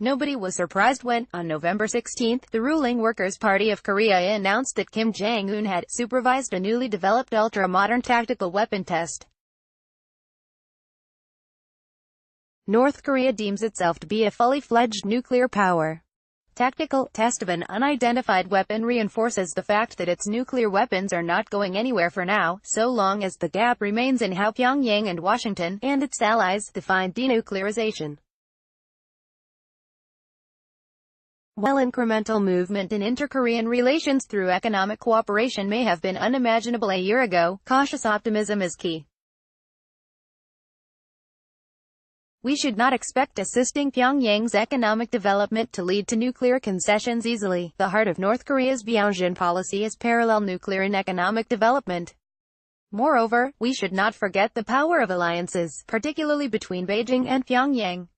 Nobody was surprised when, on November 16, the ruling Workers' Party of Korea announced that Kim Jong-un had supervised a newly developed ultra-modern tactical weapon test. North Korea deems itself to be a fully fledged nuclear power. Tactical test of an unidentified weapon reinforces the fact that its nuclear weapons are not going anywhere for now, so long as the gap remains in how Pyongyang and Washington, and its allies, define denuclearization. While incremental movement in inter-Korean relations through economic cooperation may have been unimaginable a year ago, cautious optimism is key. We should not expect assisting Pyongyang's economic development to lead to nuclear concessions easily. The heart of North Korea's Pyongyang policy is parallel nuclear and economic development. Moreover, we should not forget the power of alliances, particularly between Beijing and Pyongyang.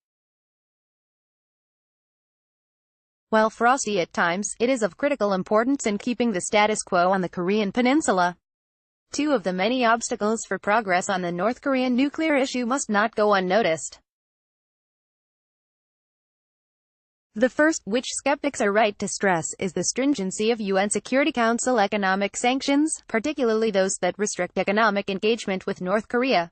While frosty at times, it is of critical importance in keeping the status quo on the Korean peninsula. Two of the many obstacles for progress on the North Korean nuclear issue must not go unnoticed. The first, which skeptics are right to stress, is the stringency of UN Security Council economic sanctions, particularly those that restrict economic engagement with North Korea.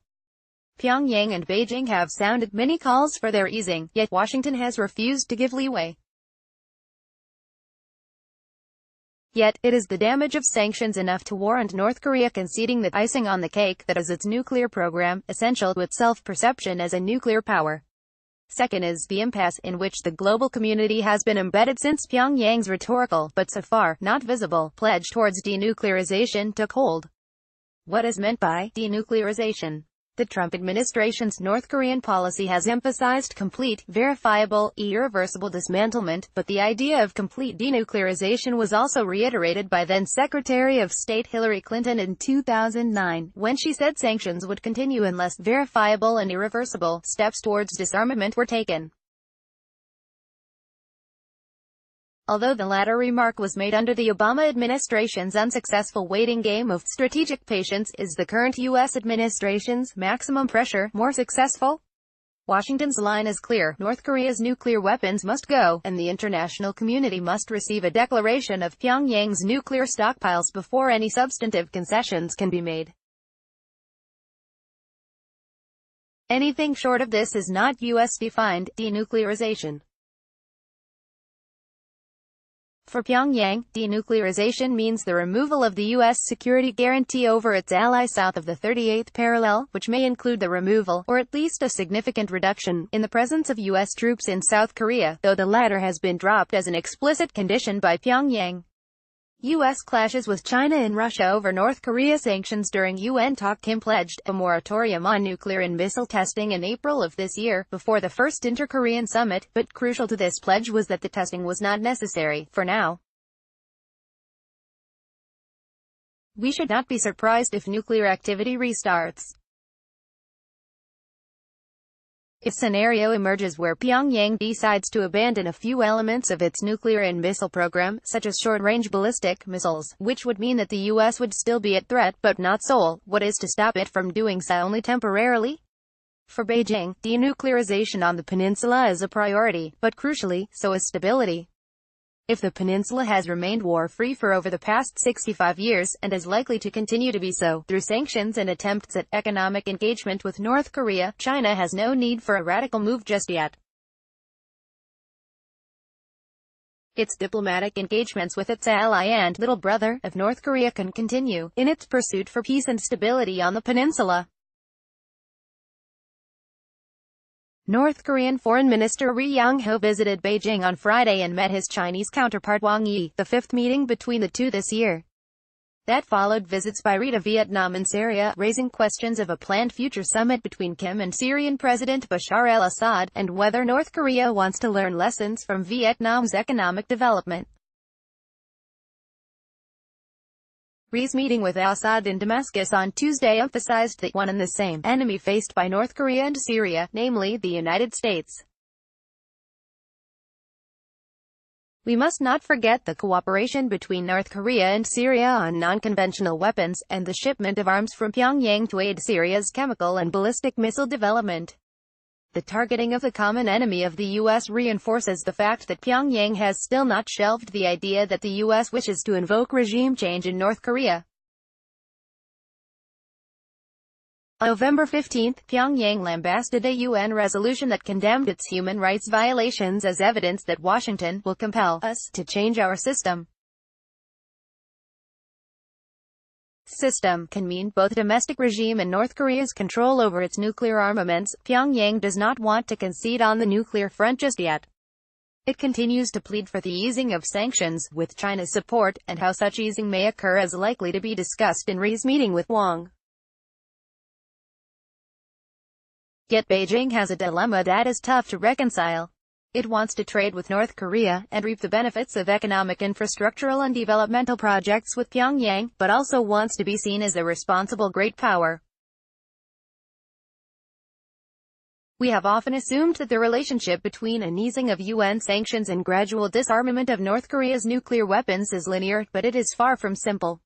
Pyongyang and Beijing have sounded many calls for their easing, yet Washington has refused to give leeway. Yet, it is the damage of sanctions enough to warrant North Korea conceding the icing on the cake that is its nuclear program, essential to its self-perception as a nuclear power. Second is the impasse in which the global community has been embedded since Pyongyang's rhetorical, but so far, not visible, pledge towards denuclearization took hold. What is meant by denuclearization? The Trump administration's North Korean policy has emphasized complete, verifiable, irreversible dismantlement, but the idea of complete denuclearization was also reiterated by then-Secretary of State Hillary Clinton in 2009, when she said sanctions would continue unless verifiable and irreversible steps towards disarmament were taken. Although the latter remark was made under the Obama administration's unsuccessful waiting game of strategic patience, is the current U.S. administration's maximum pressure more successful? Washington's line is clear: North Korea's nuclear weapons must go, and the international community must receive a declaration of Pyongyang's nuclear stockpiles before any substantive concessions can be made. Anything short of this is not U.S.-defined denuclearization. For Pyongyang, denuclearization means the removal of the U.S. security guarantee over its ally south of the 38th parallel, which may include the removal, or at least a significant reduction, in the presence of U.S. troops in South Korea, though the latter has been dropped as an explicit condition by Pyongyang. U.S. clashes with China and Russia over North Korea sanctions during UN talk. Kim pledged a moratorium on nuclear and missile testing in April of this year, before the first inter-Korean summit, but crucial to this pledge was that the testing was not necessary, for now. We should not be surprised if nuclear activity restarts. If scenario emerges where Pyongyang decides to abandon a few elements of its nuclear and missile program, such as short-range ballistic missiles, which would mean that the U.S. would still be at threat, but not sole, what is to stop it from doing so only temporarily? For Beijing, denuclearization on the peninsula is a priority, but crucially, so is stability. If the peninsula has remained war-free for over the past 65 years, and is likely to continue to be so, through sanctions and attempts at economic engagement with North Korea, China has no need for a radical move just yet. Its diplomatic engagements with its ally and little brother of North Korea can continue, in its pursuit for peace and stability on the peninsula. North Korean Foreign Minister Yong-ho visited Beijing on Friday and met his Chinese counterpart Wang Yi, the fifth meeting between the two this year. That followed visits by Ri to Vietnam and Syria, raising questions of a planned future summit between Kim and Syrian President Bashar al-Assad, and whether North Korea wants to learn lessons from Vietnam's economic development. Ri's meeting with Assad in Damascus on Tuesday emphasized the one and the same enemy faced by North Korea and Syria, namely the United States. We must not forget the cooperation between North Korea and Syria on non-conventional weapons, and the shipment of arms from Pyongyang to aid Syria's chemical and ballistic missile development. The targeting of the common enemy of the U.S. reinforces the fact that Pyongyang has still not shelved the idea that the U.S. wishes to invoke regime change in North Korea. On November 15, Pyongyang lambasted a UN resolution that condemned its human rights violations as evidence that Washington will compel us to change our system. System can mean both domestic regime and North Korea's control over its nuclear armaments. Pyongyang does not want to concede on the nuclear front just yet. It continues to plead for the easing of sanctions, with China's support, and how such easing may occur is likely to be discussed in Ri's meeting with Wang. Yet Beijing has a dilemma that is tough to reconcile. It wants to trade with North Korea, and reap the benefits of economic, infrastructural and developmental projects with Pyongyang, but also wants to be seen as a responsible great power. We have often assumed that the relationship between an easing of UN sanctions and gradual disarmament of North Korea's nuclear weapons is linear, but it is far from simple.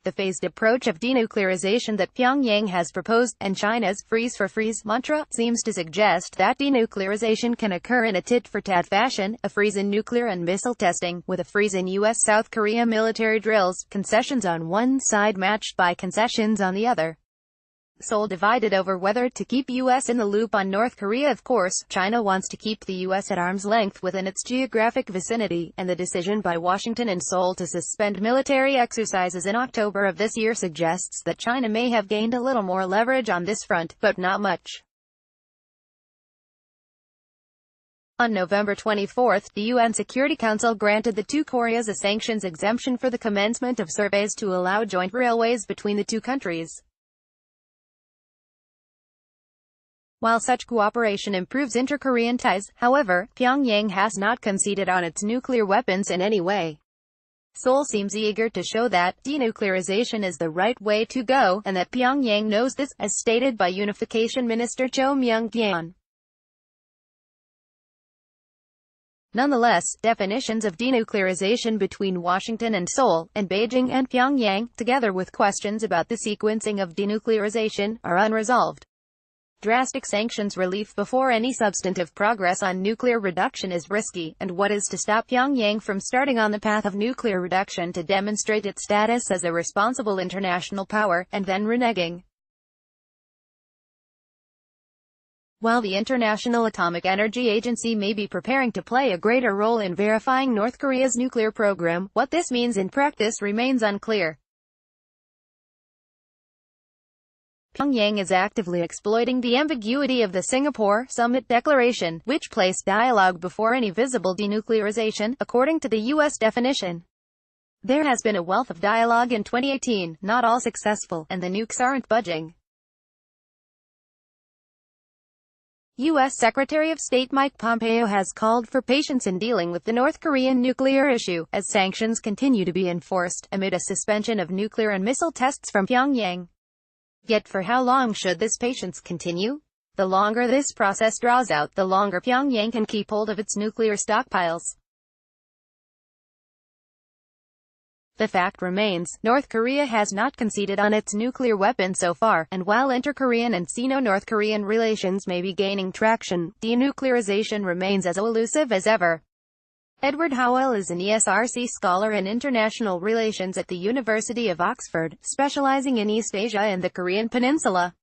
The phased approach of denuclearization that Pyongyang has proposed, and China's freeze-for-freeze mantra, seems to suggest that denuclearization can occur in a tit-for-tat fashion, a freeze in nuclear and missile testing, with a freeze in U.S.-South Korea military drills, concessions on one side matched by concessions on the other. Seoul divided over whether to keep U.S. in the loop on North Korea. Of course, China wants to keep the U.S. at arm's length within its geographic vicinity, and the decision by Washington and Seoul to suspend military exercises in October of this year suggests that China may have gained a little more leverage on this front, but not much. On November 24, the UN Security Council granted the two Koreas a sanctions exemption for the commencement of surveys to allow joint railways between the two countries. While such cooperation improves inter-Korean ties, however, Pyongyang has not conceded on its nuclear weapons in any way. Seoul seems eager to show that denuclearization is the right way to go, and that Pyongyang knows this, as stated by Unification Minister Cho Myung-gyeon. Nonetheless, definitions of denuclearization between Washington and Seoul, and Beijing and Pyongyang, together with questions about the sequencing of denuclearization, are unresolved. Drastic sanctions relief before any substantive progress on nuclear reduction is risky, and what is to stop Pyongyang from starting on the path of nuclear reduction to demonstrate its status as a responsible international power, and then reneging? While the International Atomic Energy Agency may be preparing to play a greater role in verifying North Korea's nuclear program, what this means in practice remains unclear. Pyongyang is actively exploiting the ambiguity of the Singapore Summit Declaration, which placed dialogue before any visible denuclearization, according to the U.S. definition. There has been a wealth of dialogue in 2018, not all successful, and the nukes aren't budging. U.S. Secretary of State Mike Pompeo has called for patience in dealing with the North Korean nuclear issue, as sanctions continue to be enforced, amid a suspension of nuclear and missile tests from Pyongyang. Yet for how long should this patience continue? The longer this process draws out, the longer Pyongyang can keep hold of its nuclear stockpiles. The fact remains, North Korea has not conceded on its nuclear weapon so far, and while inter-Korean and Sino-North Korean relations may be gaining traction, denuclearization remains as elusive as ever. Edward Howell is an ESRC scholar in international relations at the University of Oxford, specializing in East Asia and the Korean Peninsula.